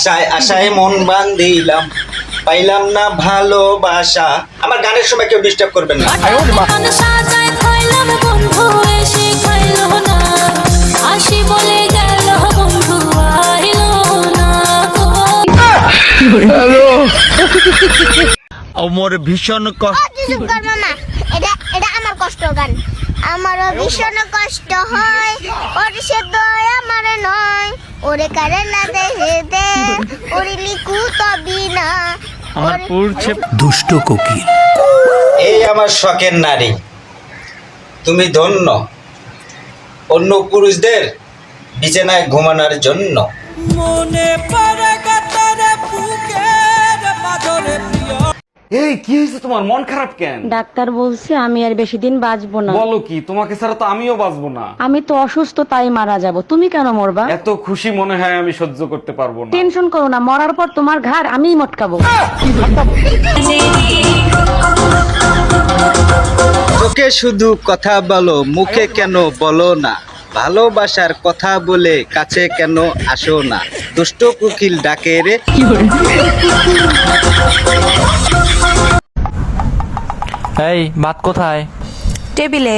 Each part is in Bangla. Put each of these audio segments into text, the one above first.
আশায় আশায় মন বান্ধিলাম, পাইলাম না ভালোবাসা। আমার গানের সময় কেউ ডিস্টার্ব করবেন না। আমার ভীষণ কষ্ট। মামা এটা এটা আমার কষ্ট গান। আমারও ভীষণ কষ্ট হয়, ওর সে দয়া আমার নয়, ওরে কারে না দেহে দে, ওরে লিখু তবি না আমার পুরছে দুষ্ট কোকিল। এই আমার শখের নারী, তুমি ধন্য অন্য পুরুষদের বিছানায় ঘুমানোর জন্য। মনে পড়ে গাতারে বুকের মাঝরে প্রিয়। এই কি হয়েছে তোমার, মন খারাপ কেন? ডাক্তার বলছে আমি আর বেশি দিন বাঁচবো না। বলো কি, তোমাকে ছাড়া তো আমিও বাঁচবো না। আমি তো অসুস্থ, তাই মারা যাব। তুমি কেন মরবা? এত খুশি মনে হয় আমি সহ্য করতে পারবো না। টেনশন করো না, মরার পর তোমার ঘাড় আমিই মটকাবো। চোখে শুধু কথা বলো, মুখে কেন বলো না? ভালোবাসার কথা বলে কাছে কেন আসো না? দুষ্ট কোকিল ডাকে রে। এই ভাত কোথায়? টেবিলে।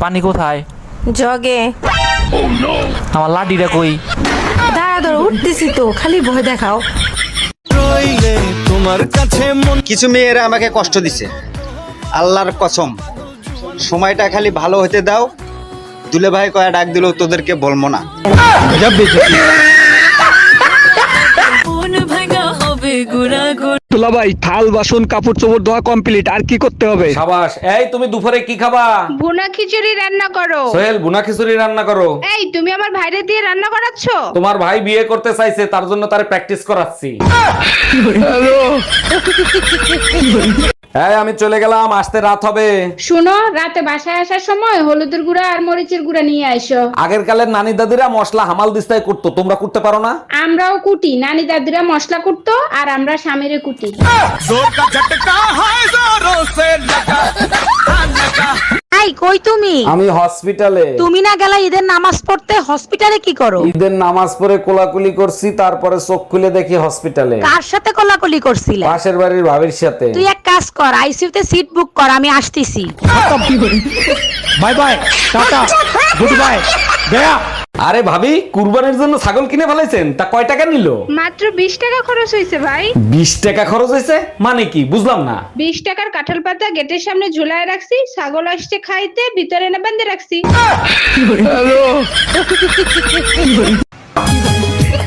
পানি কোথায়? জগে। আমার লাঠিটা কই? দাঁড়া ধরো, উঠতেছি তো, খালি ভয় দেখাও। কিছু মেয়েরা আমাকে কষ্ট দিছে, আল্লাহর কসম। সময়টা খালি ভালো হতে দাও, দুলে ভাই কয়া ডাক দিলেও তোদেরকে বলবো না। তোলা ভাই, থাল বাসন কাপড় চোপড় ধোয়া কমপ্লিট, আর কি করতে হবে? সাবাস। এই তুমি দুপুরে কি খাবা? ভুনা খিচুড়ি রান্না করো। সোহেল ভুনা খিচুড়ি রান্না করো। এই তুমি আমার ভাইরে দিয়ে রান্না করাচ্ছ? তোমার ভাই বিয়ে করতে চাইছে, তার জন্য তারে প্র্যাকটিস করাচ্ছি। এই আমি চলে গেলাম, আসতে রাত হবে। শুনো, রাতে বাসায় আসার সময় হলুদের গুঁড়া আর মরিচের গুঁড়া নিয়ে আইসো। আগের কালের নানি দাদিরা মশলা হামাল দিস্তায় করতো, তোমরা করতে পারো না? আমরাও কুটি, নানি দাদিরা মশলা কুটতো আর আমরা স্বামীরে কুটি। এই কই তুমি? আমি হসপিটালে। তুমি না গেলা ঈদের নামাজ পড়তে? হসপিটালে কি করো? ঈদের নামাজ পড়ে কোলাকুলি করছি, তারপরে চোখ খুলে দেখি হসপিটালে। কার সাথে কোলাকুলি করছিলে? পাশের বাড়ির ভাবির সাথে। তুই এক কাজ কর, আইসিইউতে সিট বুক কর, আমি আসতেছি। Bye bye, tata, good bye, Gaya. আরে ভাবি, কুরবানির জন্য ছাগল কিনে ফেলাইছেন, তা কয় টাকা নিল? মাত্র 20 টাকা খরচ হয়েছে ভাই। 20 টাকা খরচ হয়েছে মানে কি, বুঝলাম না। 20 টাকার কাঁঠাল পাতা গেটের সামনে ঝুলায় রাখছি, ছাগল আসছে খাইতে, ভিতরে না বেঁধে রাখছি।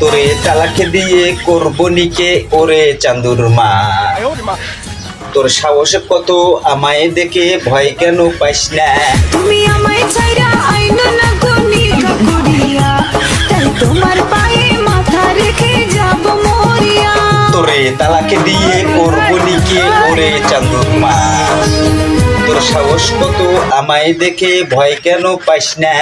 তোরে তালাকে দিয়ে করবো নিকে ওরে চান্দুর মা। তোর সাহস কত, আমায় দেখে ভয় কেন পাইস না? তুমি আমায় ছাইরা আইনা না কোনি কাকুরিয়া, তাই তোমার পায়ে মাথা রেখে যাব মরিয়া। তোরে তালাকে দিয়ে করবো নিকে ওরে চান্দুর মা। তোর সাহস কত, আমায় দেখে ভয় কেন পাইস না?